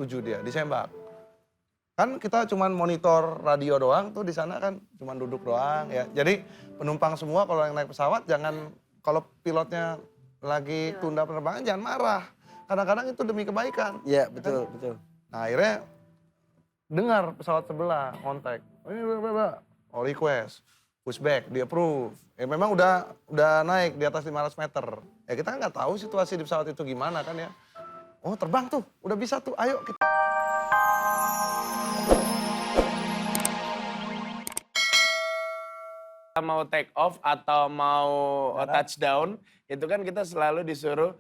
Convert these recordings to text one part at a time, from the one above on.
setuju dia, disembak. Kan kita cuman monitor radio doang tuh di sana kan, cuman duduk doang ya. Jadi penumpang semua kalau yang naik pesawat jangan, kalau pilotnya lagi tunda penerbangan jangan marah. Kadang-kadang itu demi kebaikan. Iya, betul, betul. Nah akhirnya dengar pesawat sebelah kontak, ini oh request, pushback, di approve. Ya memang udah naik di atas 500 meter. Ya kita kan nggak tahu situasi di pesawat itu gimana kan ya. Oh terbang tuh, udah bisa tuh, ayo kita. Mau take off atau mau touchdown, itu kan kita selalu disuruh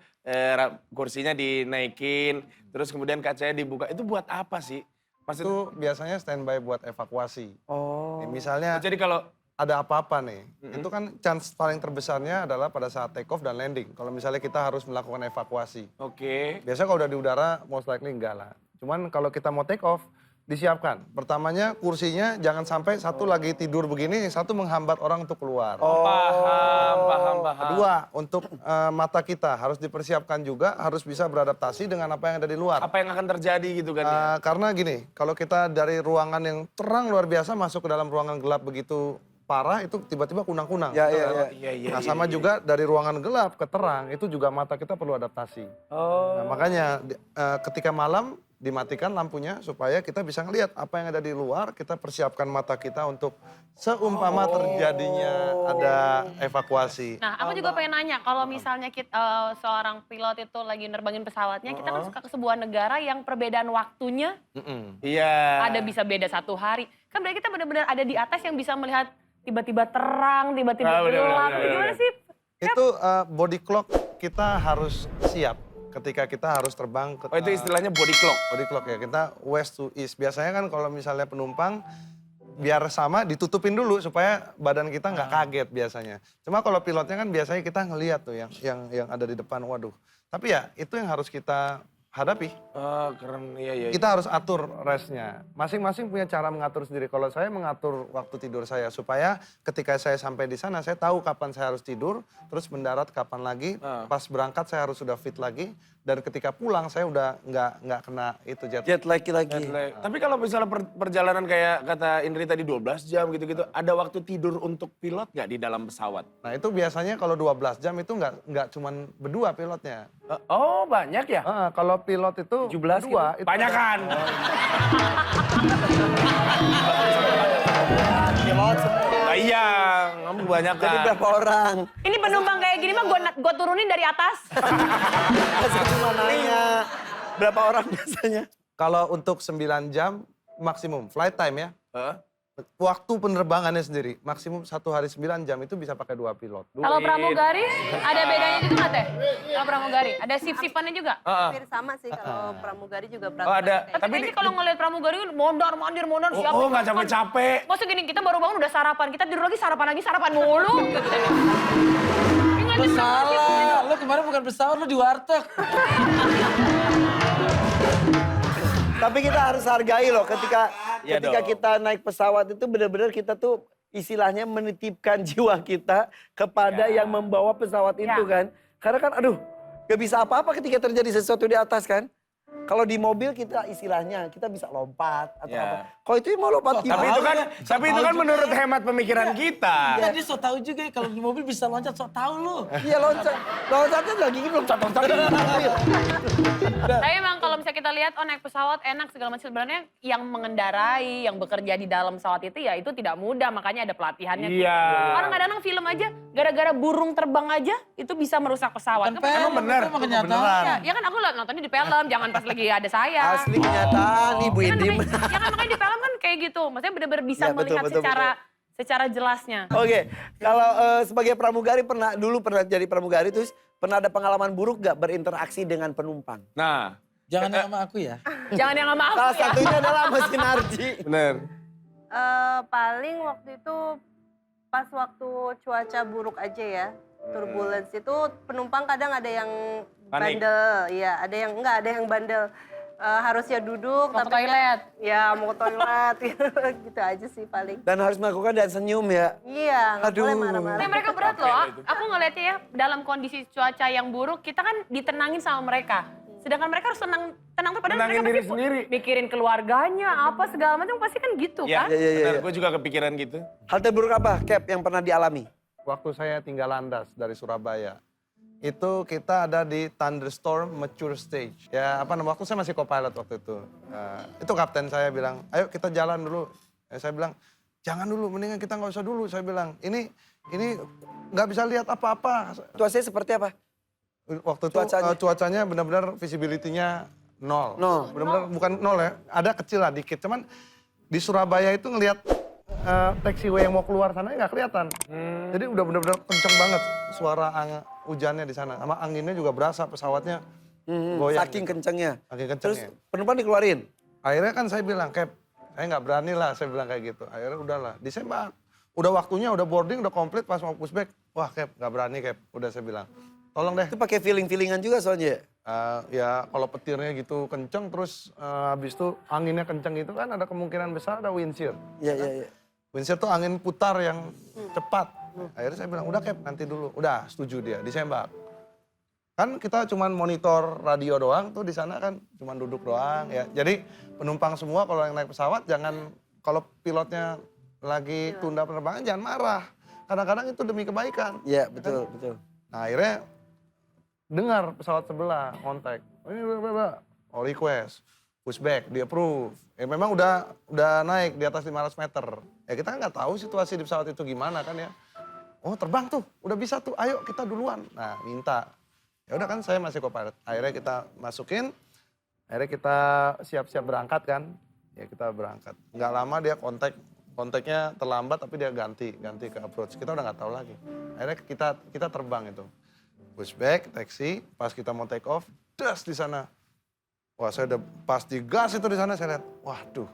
kursinya dinaikin, terus kemudian kacanya dibuka. Itu buat apa sih? Maksudnya, Itu biasanya standby buat evakuasi. Oh. Ya, misalnya jadi kalau ada apa-apa nih, itu kan chance paling terbesarnya adalah pada saat take off dan landing. Kalau misalnya kita harus melakukan evakuasi. oke. Biasanya kalau udah di udara, most likely enggak lah. Cuman kalau kita mau take off, disiapkan. Pertamanya kursinya jangan sampai satu lagi tidur begini, satu menghambat orang untuk keluar. Paham. Kedua, untuk mata kita harus dipersiapkan juga, harus bisa beradaptasi dengan apa yang ada di luar. Apa yang akan terjadi gitu kan ya? Karena gini, kalau kita dari ruangan yang terang luar biasa masuk ke dalam ruangan gelap begitu parah, itu tiba-tiba kunang-kunang. Iya. Nah sama juga dari ruangan gelap ke terang, itu juga mata kita perlu adaptasi. Nah, makanya ketika malam dimatikan lampunya supaya kita bisa ngelihat apa yang ada di luar, kita persiapkan mata kita untuk seumpama terjadinya ada evakuasi. Nah, aku juga pengen nanya, kalau misalnya kita, seorang pilot itu lagi nerbangin pesawatnya, kita kan suka ke sebuah negara yang perbedaan waktunya Iya. ada bisa beda 1 hari. Kan berarti kita benar-benar ada di atas yang bisa melihat tiba-tiba terang, tiba-tiba gelap. Gimana sih? Itu body clock kita harus siap ketika kita harus terbang ke... Oh itu istilahnya body clock. Body clock ya, kita west to east. Biasanya kan kalau misalnya penumpang biar sama ditutupin dulu supaya badan kita nggak kaget biasanya. Cuma kalau pilotnya kan biasanya kita ngelihat tuh yang ada di depan, waduh. Tapi ya itu yang harus kita hadapi. Oh keren, iya. Kita harus atur restnya. Masing-masing punya cara mengatur sendiri. Kalau saya mengatur waktu tidur saya supaya ketika saya sampai di sana saya tahu kapan saya harus tidur, terus mendarat kapan lagi. Pas berangkat saya harus sudah fit lagi, dan ketika pulang saya udah nggak kena itu jet. Jet lag lagi. Tapi kalau misalnya perjalanan kayak kata Indri tadi 12 jam gitu-gitu, ada waktu tidur untuk pilot nggak di dalam pesawat? Nah itu biasanya kalau 12 jam itu nggak cuman berdua pilotnya. Oh banyak ya? Kalau pilot itu 17 berdua. Itu Banyak kan? Iya, kamu banyak Jadi kan? berapa orang? Ini penumpang kayak gini mah gua turunin dari atas. Saya cuma nanya. Berapa orang biasanya? Kalau untuk 9 jam maksimum flight time ya. Hah? Waktu penerbangannya sendiri maksimum 1 hari 9 jam itu bisa pakai 2 pilot. Kalau pramugari ada bedanya juga nggak Teh? Kalau pramugari ada shift-shiftannya juga? Hampir sama sih kalau pramugari juga Oh ada, Tapi kayaknya kalau ngeliat pramugari mondar mandir siapa? oh nggak capek-capek. Maksudnya gini, kita baru bangun udah sarapan, kita tidur lagi sarapan mulu. Gitu. Lu salah, lu kemarin bukan pesawat, lu di warteg. Tapi kita harus hargai loh ketika Iya dong. kita naik pesawat itu benar-benar kita tuh istilahnya menitipkan jiwa kita kepada yang membawa pesawat itu kan. Karena kan aduh gak bisa apa-apa ketika terjadi sesuatu di atas kan. Kalau di mobil kita istilahnya kita bisa lompat atau apa. Kalau itu mau lompat gimana? Tapi itu kan menurut hemat pemikiran kita. Tadi so tau juga ya, kalau di mobil bisa loncat, so tau lu. Iya loncat. Loncatnya lagi gitu loncat. Tapi emang kalau misalnya kita lihat, oh naik pesawat enak segala macam. Sebenarnya yang mengendarai, yang bekerja di dalam pesawat itu ya itu tidak mudah. Makanya ada pelatihannya. Iya. Orang kadang-kadang film aja, gara-gara burung terbang aja itu bisa merusak pesawat. Kan Kan film, bener? itu mah kenyataan. Ya kan aku nontonnya di film, jangan pas lagi ada saya. Asli kenyataan Ibu Ya kan, Indri. ya kan makanya di film kan kayak gitu. Maksudnya benar-benar bisa Ya, betul, melihat betul, secara jelasnya. Oke, kalau sebagai pramugari pernah jadi pramugari terus pernah ada pengalaman buruk gak berinteraksi dengan penumpang? Nah, Jangan yang sama aku ya. Jangan yang sama aku Salah ya. satunya adalah mesin Arji. bener. paling waktu itu pas waktu cuaca buruk aja ya, turbulence itu penumpang kadang ada yang Panik. bandel, ya ada yang enggak, ada yang bandel. Harusnya duduk Mau ke toilet. ya mau ke toilet gitu aja sih paling. Dan harus melakukan dan senyum ya. Iya, nggak Aduh. boleh marah-marah. Tapi mereka berat loh. Aku ngeliatnya ya dalam kondisi cuaca yang buruk, kita kan ditenangin sama mereka. Sedangkan mereka harus tenang tuh padahal Tenangin mereka diri pasti sendiri. mikirin keluarganya, apa segala macam pasti kan gitu Ya, kan. benar. Gue juga kepikiran gitu. Hal terburuk apa, Cap, yang pernah dialami? Waktu saya tinggal landas dari Surabaya, itu kita ada di thunderstorm mature stage. Ya apa namanya, waktu saya masih co-pilot waktu itu. Itu kapten saya bilang, ayo kita jalan dulu. Saya bilang, jangan dulu, mendingan kita nggak usah dulu. Saya bilang, ini nggak bisa lihat apa-apa. Situasinya seperti apa? Waktu itu cuacanya benar-benar visibility-nya nol. Nol. Benar-benar bukan nol ya, ada kecil lah dikit. Cuman di Surabaya itu ngelihat taxiway yang mau keluar sana nggak kelihatan. Jadi udah benar-benar kenceng banget suara hujannya di sana. Sama anginnya juga berasa pesawatnya goyang. Saking kencengnya. Saking Terus kencengnya. penumpang dikeluarin? Akhirnya kan saya bilang, Cap, saya nggak berani lah, saya bilang kayak gitu. Akhirnya udahlah, disembak. Udah waktunya, udah boarding, udah komplit, pas mau pushback. Wah, Cap, nggak berani, Cap. Udah saya bilang, tolong deh. Itu pakai feeling-feelingan juga soalnya. Ya kalau petirnya gitu kenceng, terus habis itu anginnya kenceng gitu kan ada kemungkinan besar ada wind shear. Iya. Wind shear tuh angin putar yang cepat. Akhirnya saya bilang, udah Cap, nanti dulu. Udah, setuju dia, disembak. Kan kita cuman monitor radio doang tuh di sana kan, cuman duduk doang ya. Jadi penumpang semua kalau yang naik pesawat jangan, kalau pilotnya lagi tunda penerbangan jangan marah. Kadang-kadang itu demi kebaikan. Iya, betul, betul. Nah akhirnya dengar pesawat sebelah kontak. Ini all request, pushback, di approve. Ya memang udah naik di atas 500 meter. Ya kita kan nggak tahu situasi di pesawat itu gimana kan ya. Oh terbang tuh, udah bisa tuh, ayo kita duluan. Nah minta. Ya udah kan saya masih co-pilot. Akhirnya kita masukin, akhirnya kita siap-siap berangkat kan. Ya kita berangkat. Nggak lama dia kontaknya terlambat tapi dia ganti ke approach. Kita udah nggak tahu lagi. Akhirnya kita terbang itu. Pushback, taxi, pas kita mau take off, das di sana. Wah saya udah pas di gas itu di sana saya lihat, waduh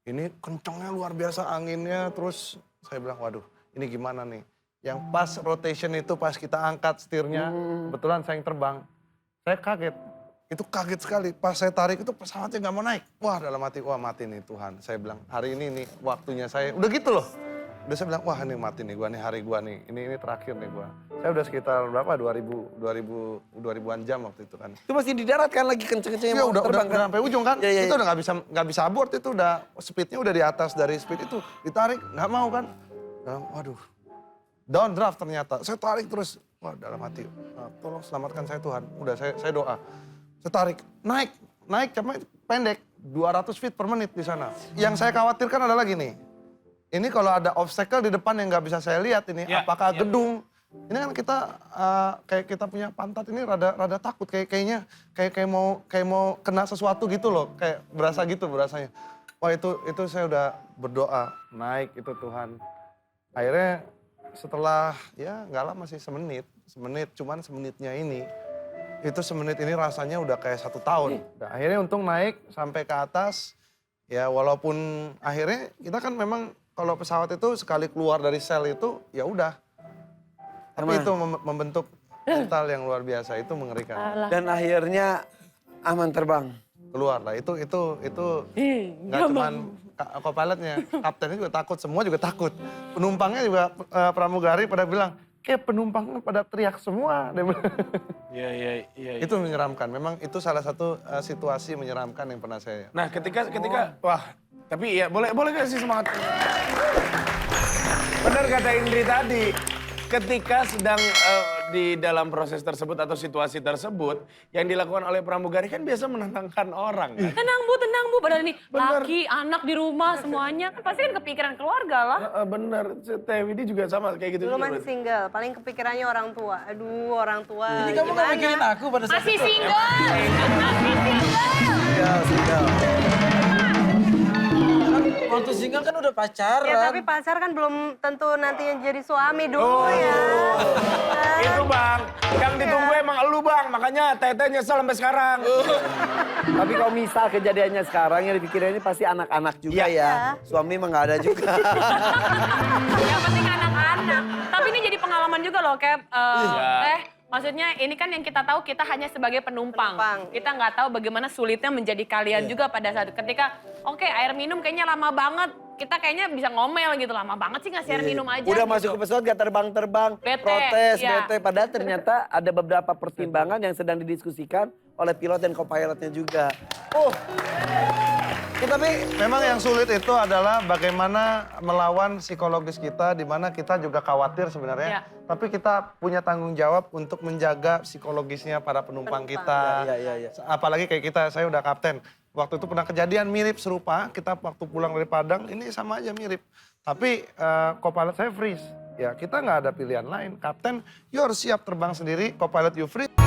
ini kencengnya luar biasa anginnya. Terus saya bilang, waduh ini gimana nih. Yang pas rotation itu pas kita angkat setirnya, kebetulan saya yang terbang. Saya kaget, itu kaget sekali. Pas saya tarik itu pesawatnya nggak mau naik. Wah dalam hati, wah mati nih Tuhan. Saya bilang hari ini nih waktunya saya, udah gitu loh. Udah saya bilang, wah ini mati nih gua nih, hari gua nih. Ini terakhir nih gua. Saya udah sekitar berapa, 2000-an jam waktu itu kan. Itu masih di darat kan lagi kenceng-kencengnya Iya mau udah terbang kan? sampai ujung kan. Iya. Itu udah nggak bisa abort, itu udah speednya udah di atas dari speed itu. Ditarik, nggak mau kan. Waduh. Downdraft ternyata. Saya tarik terus. Wah dalam hati, tolong selamatkan saya Tuhan. Udah saya doa. Saya tarik, naik cuma pendek. 200 feet per menit di sana. Yang saya khawatirkan adalah gini. Ini kalau ada obstacle di depan yang nggak bisa saya lihat ini, apakah gedung. Ini kan kita kayak kita punya pantat ini rada takut, kayak mau kena sesuatu gitu loh, kayak berasa gitu berasanya. Wah itu saya udah berdoa naik itu Tuhan. Akhirnya setelah ya nggak lama sih semenit, cuman semenitnya ini. Itu semenit ini rasanya udah kayak 1 tahun. Nah, akhirnya untung naik sampai ke atas. Ya walaupun akhirnya kita kan memang kalau pesawat itu sekali keluar dari sel itu ya udah. Tapi itu membentuk mental yang luar biasa, itu mengerikan. Dan akhirnya aman terbang. Keluar lah, itu nggak cuman co-pilotnya, kaptennya juga takut, semua juga takut. Penumpangnya juga pramugari pada bilang, kayak penumpangnya pada teriak semua. Iya. Itu menyeramkan, memang itu salah satu situasi menyeramkan yang pernah saya. Nah ketika wah tapi ya boleh kasih semangat. Benar kata Indri tadi, ketika sedang di dalam proses tersebut atau situasi tersebut, yang dilakukan oleh pramugari kan biasa menenangkan orang kan. Tenang bu, padahal ini laki, anak di rumah semuanya. Kan pasti kan kepikiran keluarga lah. Bener, Teh Widi juga sama kayak gitu. Dulu juga masih berarti. single, paling kepikirannya orang tua. Aduh orang tua Jadi kamu gak mikirin aku pada saat Masih itu? single, masih single. Waktu single kan udah pacaran. Ya tapi pacar kan belum tentu nantinya jadi suami dulu ya. Itu bang, yang ditunggu emang elu bang, makanya Teteh nyesel sampai sekarang. Tapi kalau misal kejadiannya sekarang yang dipikirin ini pasti anak-anak juga ya. Suami emang nggak ada juga. Yang penting anak-anak. Tapi ini jadi pengalaman juga loh, Cap. Maksudnya ini kan yang kita tahu kita hanya sebagai penumpang. Kita nggak tahu bagaimana sulitnya menjadi kalian juga pada saat ketika, oke, air minum kayaknya lama banget. kita kayaknya bisa ngomel gitu, lama banget sih ngasih air minum aja. Udah gitu. masuk ke pesawat gak terbang-terbang, Bete, protes, iya. bete. Padahal ternyata ada beberapa pertimbangan yang sedang didiskusikan oleh pilot dan co-pilotnya juga. Tapi memang yang sulit itu adalah bagaimana melawan psikologis kita, di mana kita juga khawatir sebenarnya. Ya. Tapi kita punya tanggung jawab untuk menjaga psikologisnya para penumpang kita. Iya. Apalagi kayak kita, saya udah kapten. Waktu itu pernah kejadian mirip serupa, kita waktu pulang dari Padang, ini sama aja mirip. Tapi co-pilot saya freeze. Ya kita nggak ada pilihan lain. Kapten, you harus siap terbang sendiri, co-pilot you freeze.